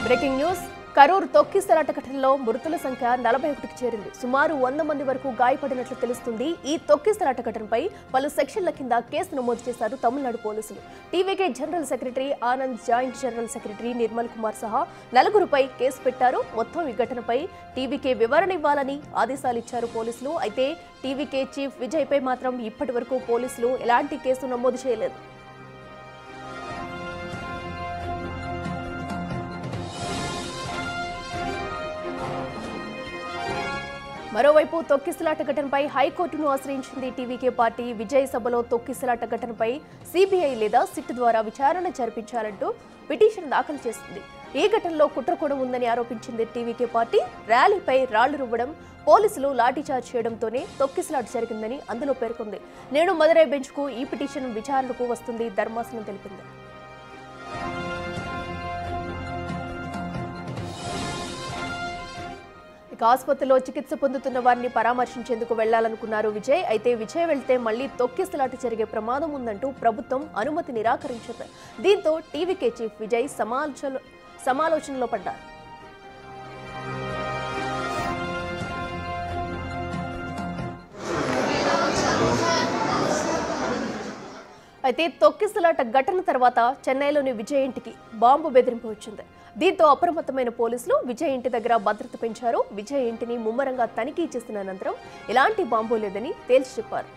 Breaking news Karur తొక్కిసలాట ఘటనలో మృతుల సంఖ్య 41కి చేరింది. సుమారు 100 మంది వరకు గాయపడినట్లు తెలుస్తుంది. ఈ తొక్కిసలాట ఘటనపై పలు సెక్షన్ల కింద కేసు నమోదు చేశారు తమిళనాడు పోలీసులు. TVK general secretary Anand, joint general secretary Nirmal Kumar సహా 4గురుపై కేసు పెట్టారు. మొత్తం ఈ ఘటనపై టీవీకే వివరణ ఇవ్వాలని ఆదేశాలు ఇచ్చారు పోలీసులు. అయితే టీవీకే చీఫ్ విజయ్ పై మాత్రం ఇప్పటి వరకు పోలీసులు ఎలాంటి కేసు నమోదు చేయలేదు. మరోవైపు తొక్కిసలాట ఘటనపై హైకోర్టును ఆశ్రయించింది టీవీకే పార్టీ. విజయ్ సభలో తొక్కిసలాట ఘటనపై సిబిఐ లేదా సిట్ ద్వారా విచారణ జరిపించాలంటూ పిటిషన్ దాఖలు చేసింది. ఈ ఘటనలో కుట్ర కూడా ఉందని ఆరోపించింది టీవీకే పార్టీ. ర్యాలీపై రాళ్లు రువ్వడం, పోలీసులు లాఠీచార్జ్ చేయడంతోనే తొక్కిసలాట జరిగిందని అందులో పేర్కొంది. నేడు మదురై బెంచ్కు ఈ పిటిషన్ విచారణకు వస్తుంది ధర్మాసనం తెలిపింది. ఆసుపత్రిలో చికిత్స పొందుతున్న వారిని పరామర్శించేందుకు వెళ్లాలనుకున్నారు విజయ్. అయితే విజయ్ వెళ్తే మళ్లీ తొక్కిసలాట జరిగే ప్రమాదం ఉందంటూ ప్రభుత్వం అనుమతి నిరాకరించింది. దీంతో టీవీకే చీఫ్ విజయ్ సమాలోచనలో పడ్డారు. అయితే తొక్కిసలాట ఘటన తర్వాత చెన్నైలోని విజయ్ ఇంటికి బాంబు బెదిరింపు వచ్చింది. దీంతో అప్రమత్తమైన పోలీసులు విజయ్ ఇంటి దగ్గర భద్రత పెంచారు. విజయ్ ఇంటిని ముమ్మరంగా తనిఖీ చేసిన అనంతరం ఎలాంటి బాంబు లేదని తేల్చి చెప్పారు.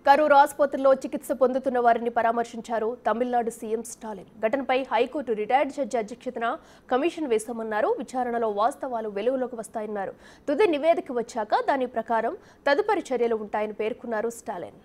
కరూర్ ఆసుపత్రిలో చికిత్స పొందుతున్న వారిని పరామర్శించారు తమిళనాడు సీఎం స్టాలిన్. ఘటనపై హైకోర్టు రిటైర్డ్ జడ్జి అధ్యక్షతన కమిషన్ వేశామన్నారు. విచారణలో వాస్తవాలు వెలుగులోకి వస్తాయన్నారు. తుది నివేదిక వచ్చాక దాని ప్రకారం తదుపరి చర్యలు ఉంటాయని పేర్కొన్నారు స్టాలిన్.